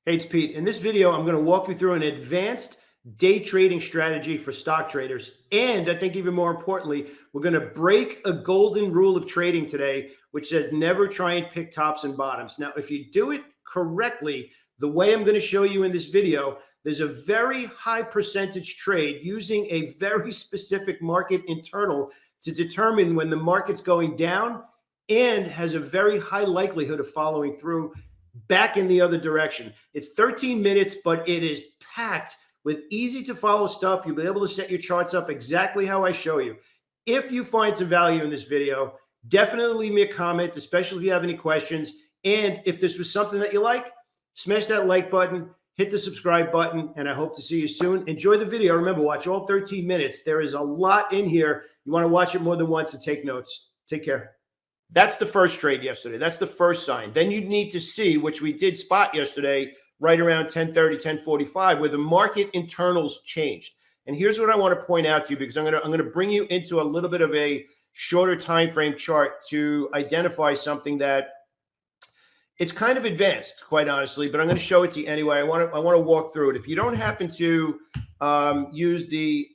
Hey, it's Pete. In this video, I'm going to walk you through an advanced day trading strategy for stock traders. And I think even more importantly, we're going to break a golden rule of trading today, which says never try and pick tops and bottoms. Now, if you do it correctly, the way I'm going to show you in this video, there's a very high percentage trade using a very specific market internal to determine when the market's going down and has a very high likelihood of following through back in the other direction. It's 13 minutes, but it is packed with easy to follow stuff. You'll be able to set your charts up exactly how I show you. If you find some value in this video, definitely leave me a comment, especially if you have any questions. And if this was something that you like, smash that like button, hit the subscribe button, and I hope to see you soon. Enjoy the video. Remember, watch all 13 minutes. There is a lot in here. You want to watch it more than once and take notes. Take care. That's the first trade yesterday. That's the first sign. Then you need to see, which we did spot yesterday, right around 10:30, 10:45, where the market internals changed. And here's what I want to point out to you, because I'm going to bring you into a little bit of a shorter time frame chart to identify something that it's kind of advanced, quite honestly, but I'm going to show it to you anyway. I want to walk through it. If you don't happen to use the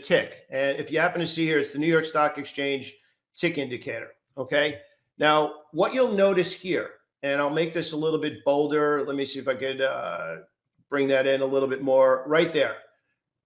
tick, and if you happen to see here, it's the New York Stock Exchange tick indicator. Okay. Now, what you'll notice here, and I'll make this a little bit bolder. Let me see if I could bring that in a little bit more. Right there.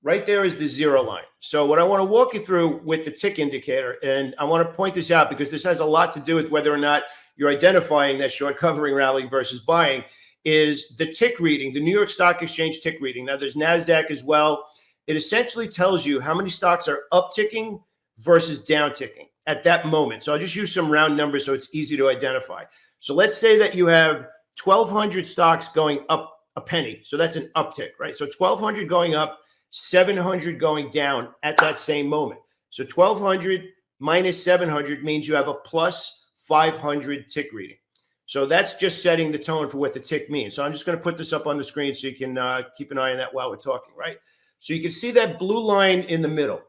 Right there is the zero line. So what I want to walk you through with the tick indicator, and I want to point this out because this has a lot to do with whether or not you're identifying that short covering rally versus buying, is the tick reading, the New York Stock Exchange tick reading. Now, there's NASDAQ as well. It essentially tells you how many stocks are upticking versus downticking at that moment. So I'll just use some round numbers so it's easy to identify. So let's say that you have 1,200 stocks going up a penny. So that's an uptick, right? So 1,200 going up, 700 going down at that same moment. So 1,200 minus 700 means you have a plus 500 tick reading. So that's just setting the tone for what the tick means. So I'm just going to put this up on the screen so you can keep an eye on that while we're talking, right? So you can see that blue line in the middle.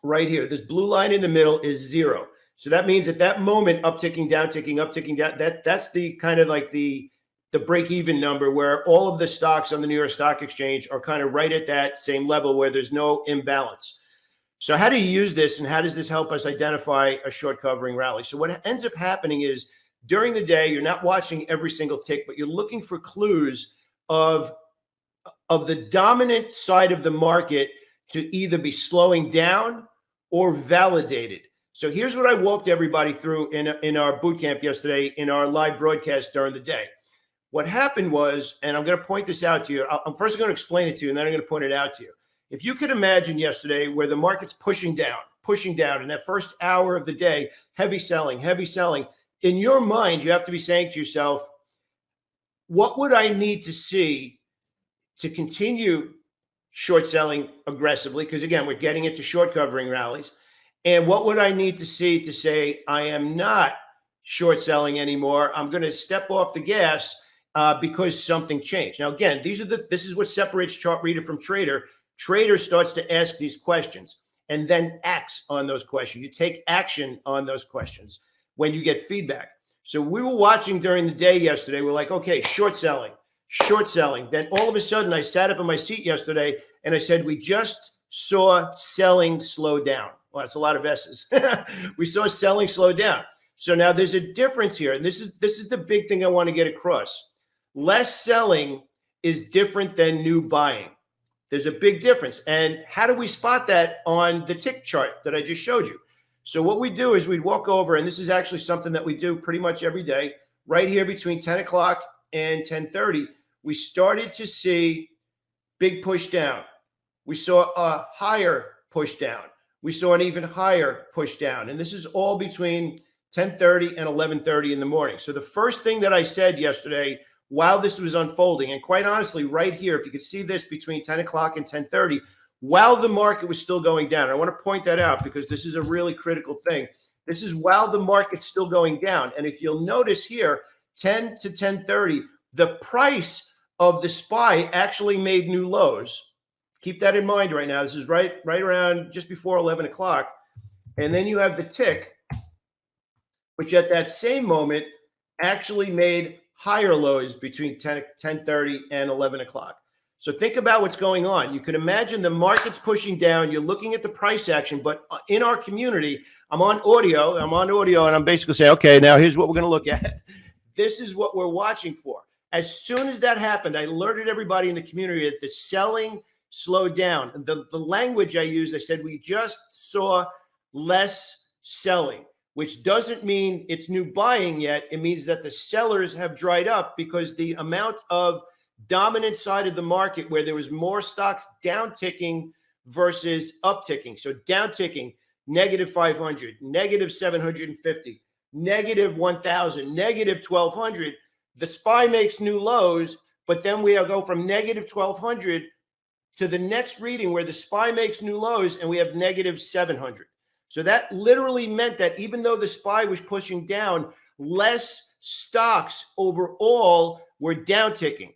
Right here, this blue line in the middle is zero. So that means at that moment, upticking, downticking, down, that's the kind of like the break-even number where all of the stocks on the New York Stock Exchange are kind of right at that same level where there's no imbalance. So how do you use this, and how does this help us identify a short covering rally? So what ends up happening is during the day, you're not watching every single tick, but you're looking for clues of the dominant side of the market to either be slowing down or validated. So here's what I walked everybody through in our boot camp yesterday in our live broadcast during the day. What happened was, and I'm going to point this out to you. I'm first going to explain it to you, and then I'm going to point it out to you. If you could imagine yesterday where the market's pushing down in that first hour of the day, heavy selling, in your mind, you have to be saying to yourself, what would I need to see to continue short selling aggressively? Because again, we're getting into short covering rallies. And what would I need to see to say, I am not short selling anymore? I'm going to step off the gas because something changed. Now, again, this is what separates chart reader from trader. Trader starts to ask these questions and then acts on those questions. You take action on those questions when you get feedback. So we were watching during the day yesterday. We're like, okay, short selling. Then all of a sudden I sat up in my seat yesterday and I said, we just saw selling slow down. Well, that's a lot of S's. We saw selling slow down. So now there's a difference here. And this is the big thing I want to get across. Less selling is different than new buying. There's a big difference. And how do we spot that on the tick chart that I just showed you? So what we do is we'd walk over, and this is actually something that we do pretty much every day, right here between 10 o'clock and 10:30. We started to see big push down. We saw a higher push down. We saw an even higher push down. And this is all between 10:30 and 11:30 in the morning. So the first thing that I said yesterday while this was unfolding, and quite honestly, right here, if you could see this between 10 o'clock and 10:30, while the market was still going down, I want to point that out because this is a really critical thing. This is while the market's still going down. And if you'll notice here, 10 to 10:30, the price of the SPY actually made new lows. Keep that in mind right now. This is right around just before 11 o'clock. And then you have the tick, which at that same moment actually made higher lows between 10:30 and 11 o'clock. So think about what's going on. You can imagine the market's pushing down. You're looking at the price action, but in our community, I'm on audio, and I'm basically saying, okay, now here's what we're going to look at. This is what we're watching for. As soon as that happened, I alerted everybody in the community that the selling slowed down. The language I used, I said, we just saw less selling, which doesn't mean it's new buying yet. It means that the sellers have dried up because the amount of dominant side of the market where there was more stocks down ticking versus up ticking. So down ticking, negative 500, negative 750, negative 1,000, negative 1,200. The SPY makes new lows, but then we go from negative 1,200 to the next reading where the SPY makes new lows and we have negative 700. So that literally meant that even though the SPY was pushing down, less stocks overall were down ticking.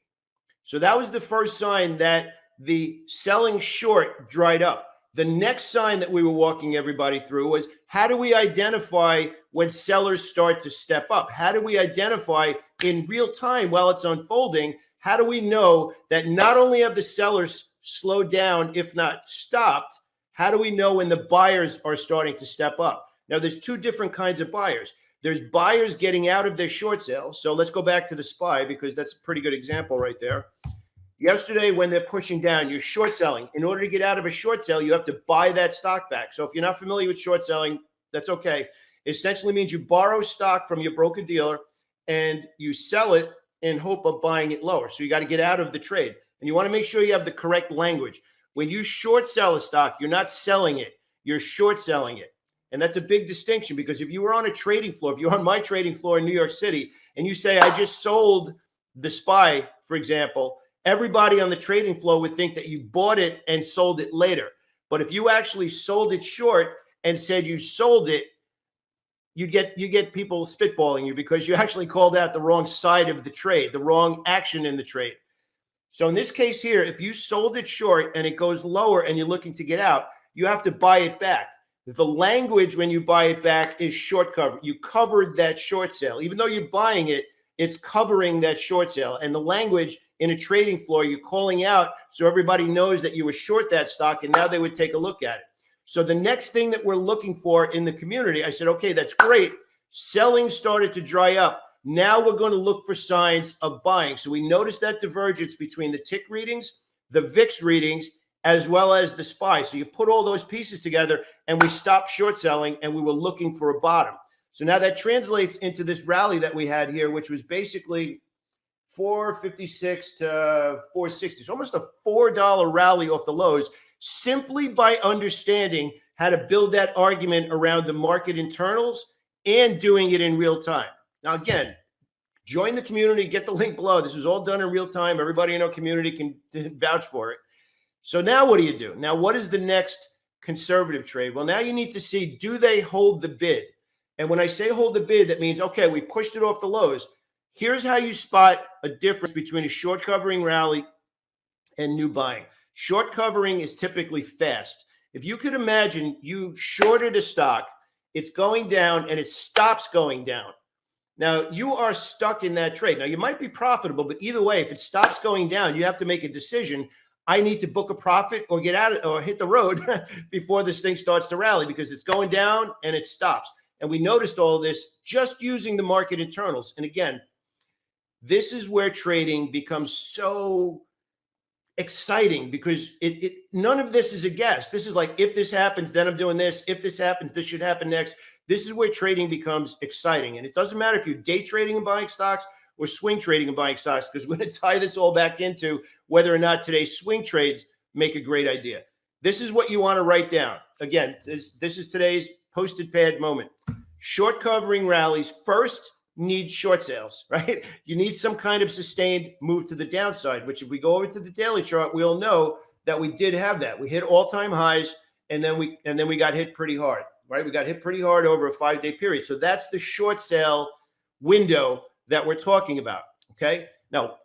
So that was the first sign that the selling short dried up. The next sign that we were walking everybody through was, how do we identify when sellers start to step up? How do we identify in real time while it's unfolding? How do we know that not only have the sellers slowed down, if not stopped, how do we know when the buyers are starting to step up? Now, there's two different kinds of buyers. There's buyers getting out of their short sale. So let's go back to the SPY because that's a pretty good example right there. Yesterday, when they're pushing down, you're short selling. In order to get out of a short sale, you have to buy that stock back. So if you're not familiar with short selling, that's okay. It essentially means you borrow stock from your broker dealer and you sell it in hope of buying it lower. So you got to get out of the trade. And you want to make sure you have the correct language. When you short sell a stock, you're not selling it. You're short selling it. And that's a big distinction because if you were on a trading floor, if you're on my trading floor in New York City, and you say, I just sold the SPY, for example, everybody on the trading floor would think that you bought it and sold it later. But if you actually sold it short and said you sold it, you get people spitballing you because you actually called out the wrong side of the trade, the wrong action in the trade. So in this case here, if you sold it short and it goes lower and you're looking to get out, you have to buy it back. The language when you buy it back is short cover. You covered that short sale. Even though you're buying it, it's covering that short sale. And the language in a trading floor, you're calling out so everybody knows that you were short that stock and now they would take a look at it. So the next thing that we're looking for in the community, I said, okay, that's great. Selling started to dry up. Now we're going to look for signs of buying. So we noticed that divergence between the tick readings, the VIX readings, as well as the SPY. So you put all those pieces together and we stopped short selling and we were looking for a bottom. So now that translates into this rally that we had here, which was basically 456 to 460. So almost a $4 rally off the lows, simply by understanding how to build that argument around the market internals and doing it in real time. Now, again, join the community, get the link below. This was all done in real time. Everybody in our community can vouch for it. So now what do you do? Now, what is the next conservative trade? Well, now you need to see, do they hold the bid? And when I say hold the bid, that means, okay, we pushed it off the lows. Here's how you spot a difference between a short covering rally and new buying. Short covering is typically fast. If you could imagine you shorted a stock, it's going down and it stops going down. Now, you are stuck in that trade. Now, you might be profitable, but either way, if it stops going down, you have to make a decision. I need to book a profit or get out or hit the road before this thing starts to rally because it's going down and it stops. And we noticed all of this just using the market internals. And again, this is where trading becomes so exciting because none of this is a guess. This is like, if this happens, then I'm doing this. If this happens, this should happen next. This is where trading becomes exciting. And it doesn't matter if you're day trading and buying stocks or swing trading and buying stocks, because we're going to tie this all back into whether or not today's swing trades make a great idea. This is what you want to write down. Again, this is today's posted pad moment. Short covering rallies first need short sales, right? You need some kind of sustained move to the downside, which if we go over to the daily chart, we'll know that we did have that. We hit all-time highs and then we got hit pretty hard, right? We got hit pretty hard over a 5-day period. So that's the short sale window that we're talking about, okay? Now,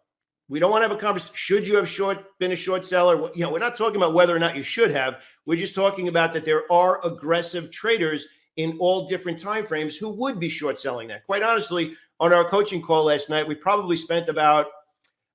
we don't want to have a conversation. Should you have been a short seller? You know, we're not talking about whether or not you should have. We're just talking about that there are aggressive traders in all different time frames who would be short selling that. Quite honestly, on our coaching call last night, we probably spent about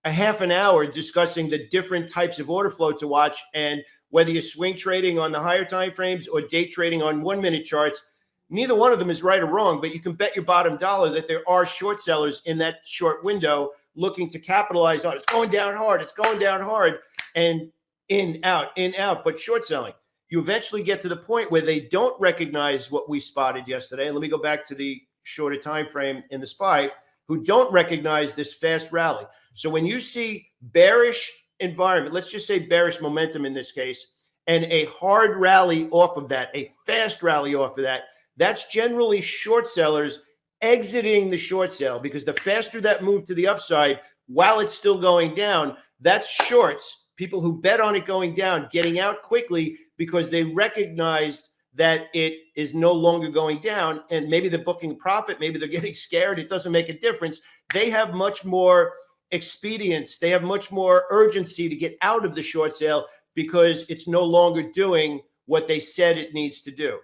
a half an hour discussing the different types of order flow to watch, and whether you're swing trading on the higher time frames or day trading on 1 minute charts. Neither one of them is right or wrong, but you can bet your bottom dollar that there are short sellers in that short window looking to capitalize on it. It's going down hard. It's going down hard, and in, out, but short selling. You eventually get to the point where they don't recognize what we spotted yesterday. And let me go back to the shorter time frame in the SPY, who don't recognize this fast rally. So when you see bearish environment, let's just say bearish momentum in this case, and a hard rally off of that, a fast rally off of that, that's generally short sellers exiting the short sale, because the faster that move to the upside while it's still going down, that's shorts, people who bet on it going down, getting out quickly because they recognized that it is no longer going down, and maybe they're booking profit, maybe they're getting scared. It doesn't make a difference. They have much more expedience. They have much more urgency to get out of the short sale because it's no longer doing what they said it needs to do.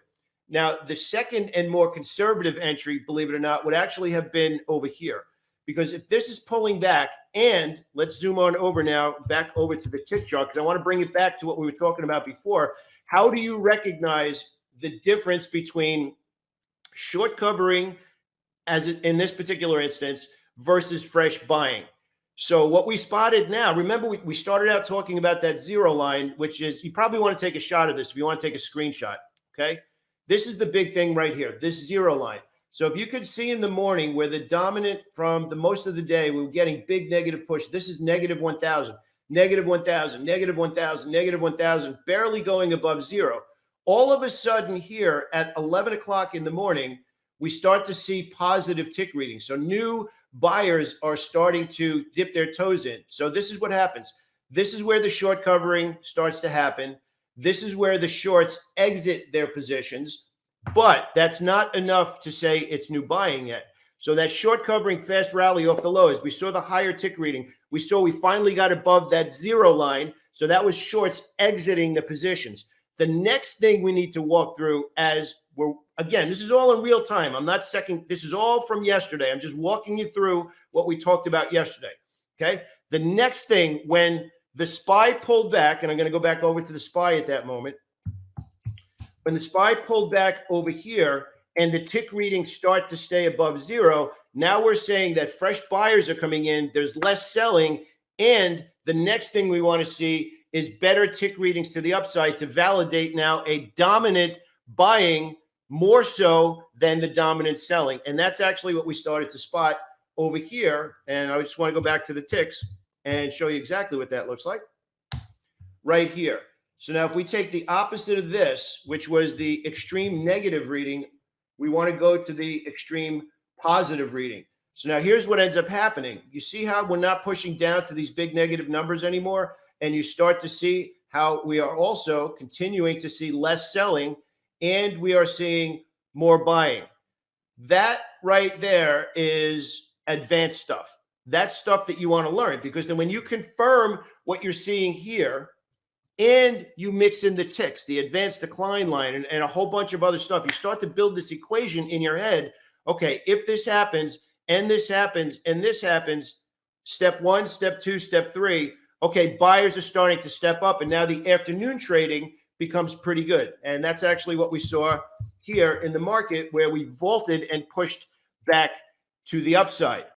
Now, the second and more conservative entry, believe it or not, would actually have been over here. Because if this is pulling back, and let's zoom on over now, back over to the tick chart, because I want to bring it back to what we were talking about before. How do you recognize the difference between short covering, as in this particular instance, versus fresh buying? So what we spotted now, remember we started out talking about that zero line, which is, you probably want to take a shot of this if you want to take a screenshot, okay? This is the big thing right here, this zero line. So if you could see in the morning where the dominant from the most of the day, we were getting big negative push. This is negative 1,000, negative 1,000, negative 1,000, negative 1,000, barely going above zero. All of a sudden here at 11 o'clock in the morning, we start to see positive tick readings. So new buyers are starting to dip their toes in. So this is what happens. This is where the short covering starts to happen. This is where the shorts exit their positions. But that's not enough to say it's new buying yet. So that short covering fast rally off the lows, we saw the higher tick reading. We saw we finally got above that zero line. So that was shorts exiting the positions. The next thing we need to walk through, as we're, again, this is all in real time. I'm not second. This is all from yesterday. I'm just walking you through what we talked about yesterday. Okay. The next thing, when the SPY pulled back, and I'm going to go back over to the SPY at that moment. When the SPY pulled back over here and the tick readings start to stay above zero, now we're saying that fresh buyers are coming in, there's less selling, and the next thing we want to see is better tick readings to the upside to validate now a dominant buying more so than the dominant selling. And that's actually what we started to spot over here. And I just want to go back to the ticks and show you exactly what that looks like right here. So now if we take the opposite of this, which was the extreme negative reading, we want to go to the extreme positive reading. So now here's what ends up happening. You see how we're not pushing down to these big negative numbers anymore, and you start to see how we are also continuing to see less selling, and we are seeing more buying. That right there is advanced stuff. That's stuff that you want to learn, because then when you confirm what you're seeing here, and you mix in the ticks, the advanced decline line, and a whole bunch of other stuff, you start to build this equation in your head. Okay, if this happens, and this happens, and this happens, step one, step two, step three, okay, buyers are starting to step up, and now the afternoon trading becomes pretty good. And that's actually what we saw here in the market, where we vaulted and pushed back to the upside.